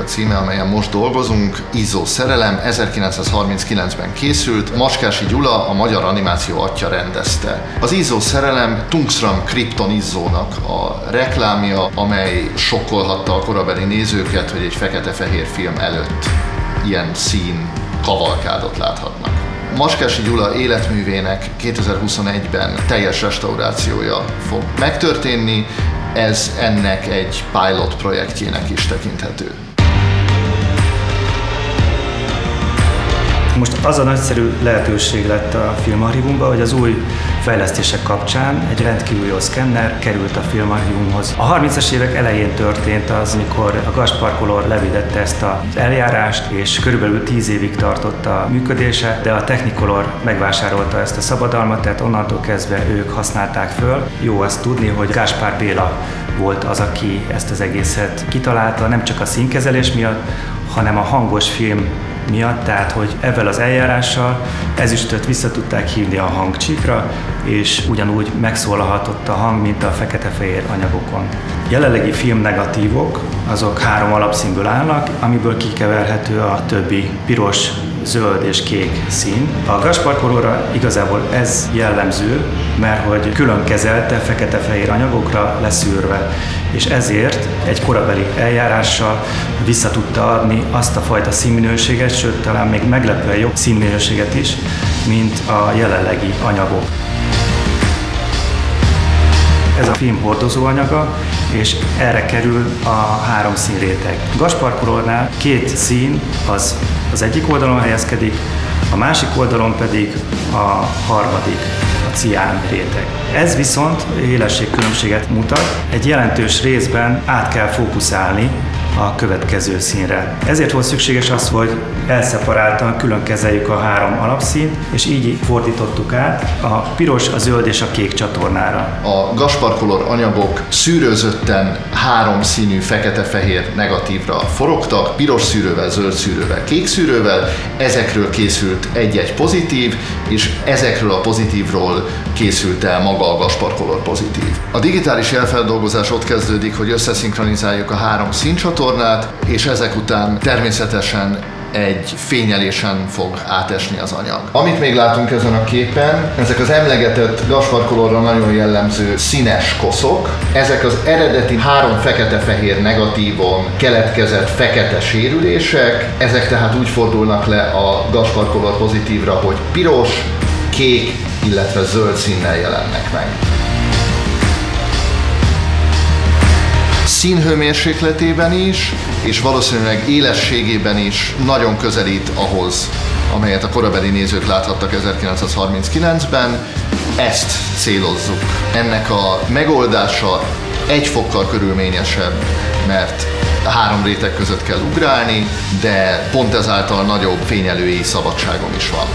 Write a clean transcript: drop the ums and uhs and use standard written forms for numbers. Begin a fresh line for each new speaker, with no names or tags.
a címe, amelyen most dolgozunk, Izzó szerelem, 1939-ben készült, Macskási Gyula, a magyar animáció atya rendezte. Az Izzó szerelem Tungsram Krypton Izzónak a reklámja, amely sokkolhatta a korabeli nézőket, hogy egy fekete-fehér film előtt ilyen szín kavalkádot láthatnak. Macskási Gyula életművének 2021-ben teljes restaurációja fog megtörténni, ez ennek egy pilot projektjének is tekinthető.
Most az a nagyszerű lehetőség lett a Filmarchívumban, hogy az új fejlesztések kapcsán egy rendkívül jó szkenner került a Filmarchívumhoz. A 30-as évek elején történt az, amikor a Gaspar Color levédette ezt az eljárást, és körülbelül 10 évig tartott a működése, de a Technicolor megvásárolta ezt a szabadalmat, tehát onnantól kezdve ők használták föl. Jó azt tudni, hogy Gáspár Béla volt az, aki ezt az egészet kitalálta, nem csak a színkezelés miatt, hanem a hangos film miatt, tehát hogy ezzel az eljárással ezüstöt vissza tudták hívni a hangcsíkra, és ugyanúgy megszólalhatott a hang, mint a fekete-fehér anyagokon. Jelenlegi filmnegatívok, azok 3 alapszínből állnak, amiből kikeverhető a többi piros, zöld és kék szín. A Gaspar Colorra igazából ez jellemző, mert hogy külön kezelte fekete-fehér anyagokra leszűrve, és ezért egy korabeli eljárással vissza tudta adni azt a fajta színminőséget, sőt talán még meglepően jobb színminőséget is, mint a jelenlegi anyagok. Ez a film hordozóanyaga, és erre kerül a 3 színréteg. Gaspar Colornál 2 szín az egyik oldalon helyezkedik, a másik oldalon pedig a harmadik, a cián réteg. Ez viszont élességkülönbséget mutat, egy jelentős részben át kell fókuszálni a következő színre. Ezért volt szükséges az, hogy elszeparáltan külön kezeljük a 3 alapszínt, és így fordítottuk át a piros, a zöld és a kék csatornára.
A Gaspar Color anyagok szűrőzötten 3 színű fekete-fehér negatívra forogtak, piros szűrővel, zöld szűrővel, kék szűrővel. Ezekről készült egy-egy pozitív, és ezekről a pozitívról készült el maga a Gaspar Color pozitív. A digitális jelfeldolgozás ott kezdődik, hogy összeszinkronizáljuk a 3 színcsatornát, és ezek után természetesen egy fényelésen fog átesni az anyag. Amit még látunk ezen a képen, ezek az emlegetett Gaspar Colorra nagyon jellemző színes koszok. Ezek az eredeti 3 fekete-fehér negatívon keletkezett fekete sérülések. Ezek tehát úgy fordulnak le a Gaspar Color pozitívra, hogy piros, kék, illetve zöld színnel jelennek meg. Színhőmérsékletében is, és valószínűleg élességében is nagyon közelít ahhoz, amelyet a korabeli nézők láthattak 1939-ben. Ezt célozzuk. Ennek a megoldása 1 fokkal körülményesebb, mert 3 réteg között kell ugrálni, de pont ezáltal nagyobb fényelői szabadságom is van.